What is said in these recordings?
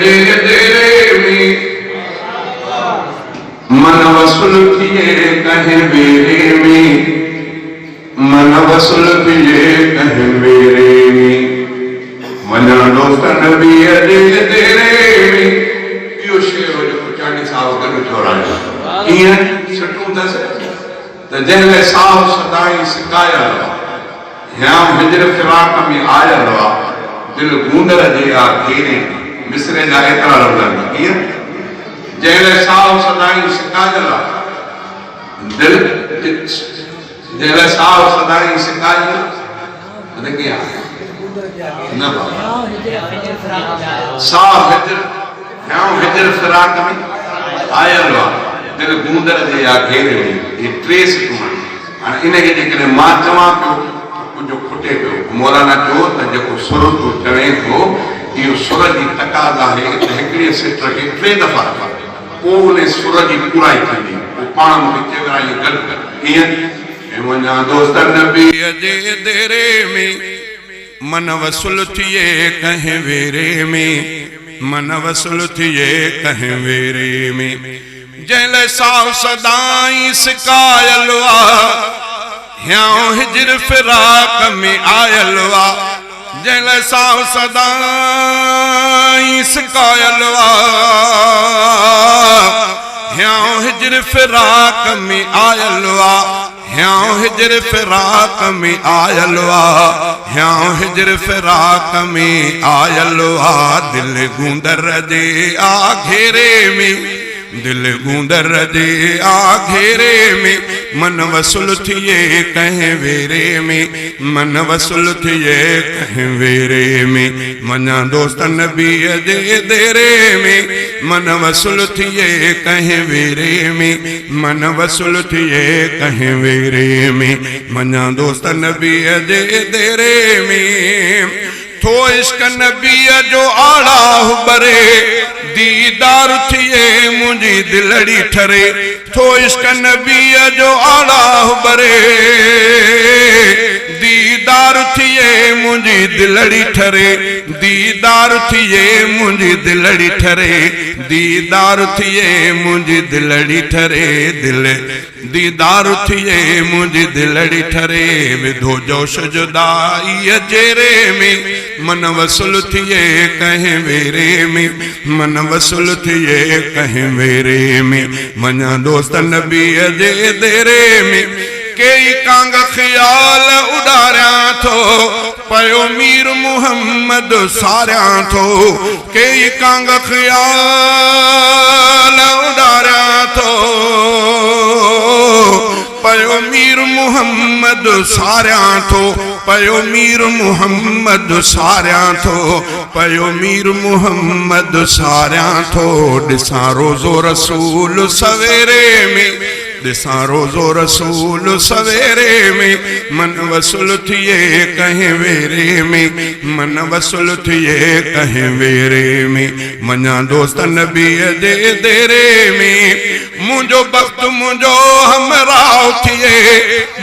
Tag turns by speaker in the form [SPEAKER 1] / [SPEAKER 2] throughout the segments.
[SPEAKER 1] जे देरे में मन वसूल थिए कहीं वेरे में मन वसूल थिए कहीं वेरे में वञण दोस्त नबी जे देरे में इहो शेर जो चाणी साहब गॾु जोड़ायो ईअं सुठूंदसि त जंहिं साहब सदाई सिकायल या हिजर फिराक में आयल हुआ दिल गूंदर जे आ घेरे मिसरे जा एतिरा लफ़्ज़ कीअं जंहिं साहब सदाई सिकायल दिल जंहिं साहब सदाई सिकायल अने कीअं न साहब हिजर या हिजर फिराक में आयल हुआ दिल गूंदर जे आ घेरे में ये ट्रेस हाणे इनखे जेकॾहिं मां चवां पियो कुझु खुटे पियो मौलाना चयो त जेको सुर तूं चवे थो इहो सुर जी तक़ाज़ा आहे त हिकिड़े सिट खे 3 दफ़ा पोइ उन सुर जी पूराई थींदी पोइ पाण मूंखे चवरा इहो गॾु ईअं वञा दोस्त नबी जे देरे में मन वसूल थिए कंहिं वेरे में मन वसूल थिए कंहिं वेरे में जंहिं साहब सदाई सिकायल हिजर फिराक में आयल जंहिं साहब सदाई सिकायल हिजर फिराक में आयल हिजर फिराक में आयल हिजर फिराक में आयल दिल गूंदर जे आ घेरे में दिल गूंदर जे आ घेरे में मन वसूल थिए कहीं वेरे में मन वसूल थिए कहीं वेरे में मना दोस्त नबी जे देरे में मन वसूल थिए कहीं वेरे में मन वसूल थिए कहीं वेरे में मना दोस्त नबी जे देरे में थो इश्क नबी जो आड़ा बरे दीदार थिए मुझी दिलड़ी ठरे थो इश्क नबी जो आड़ा बरे दीदार थिए मुझी दिलड़ी ठरे दीदार थिए मुझी दिलड़ी ठरे दीदार थिए मुझी दिलड़ी ठरे दिल दीदार थिए मुझी दिलड़ी ठरे विधो जोश जुदाई जेरे में मन वसूल थिए कहीं वेरे में मन वसूल थिए कहीं वेरे में मना दोस्त नबी जे देरे में कई कांग ख्याल उड़ारिया थो पयो मीर मुहम्मद सारिया थो कई कांग ख्याल उड़ारिया थो पयो मीर मुहम्मद सारिया थो पयो मीर मुहम्मद सारिया थो पयो मीर मुहम्मद सारिया थो ॾिसां रोज़ो रसूल सवेरे में ॾिसां रोज़ो रसूल सवेरे में मन वसूल थिए कहीं वेरे में मन वसूल थिए कहीं वेरे में मना दोस्त नबी जे देरे में मुझो वक्त मुझो हमराह थिए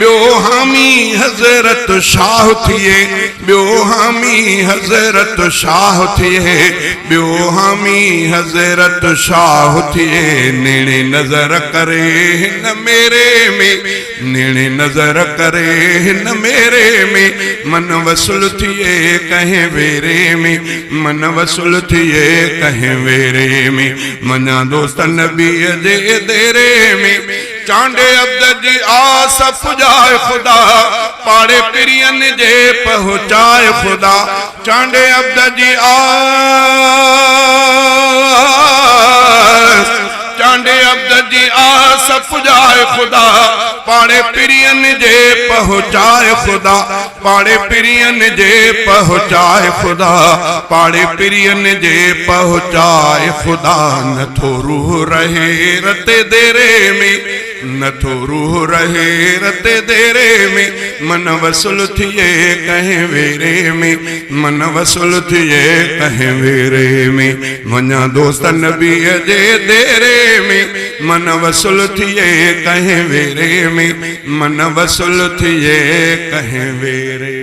[SPEAKER 1] ॿियो हामी हज़रत शाह थिए ॿियो हामी हज़रत शाह थिए ॿियो हामी हज़रत शाह थिए नेणे नज़र करे हिन मेरे में नेणे नज़र करे हिन मेरे में मन वसूल थिए कहीं वेरे में मन वसूल थिए कहीं वेरे में मना दोस्त नबी जे देरे में चांडे अब्द जी आस पुजाए खुदा पाड़े पिरियन जे पहुँचाए खुदा चांडे अब्द जी आस चांडे अब्द जी आस पुजाए खुदा पाड़े पिरियन जे पहुँचाए खुदा पाड़े पिरियन जे पहुँचाए खुदा पाड़े पिरियन जे पहुँचाए खुदा न थो रूह रहे रते देरे में न थो रूह रहे रते देरे में मन वसूल थिए कहीं वेरे में मन वसूल थिए कहीं वेरे में मना दोस्त नबी जे देरे में मन वसूल थिए कहीं वेरे में मन वसूल थिए कहीं वेरे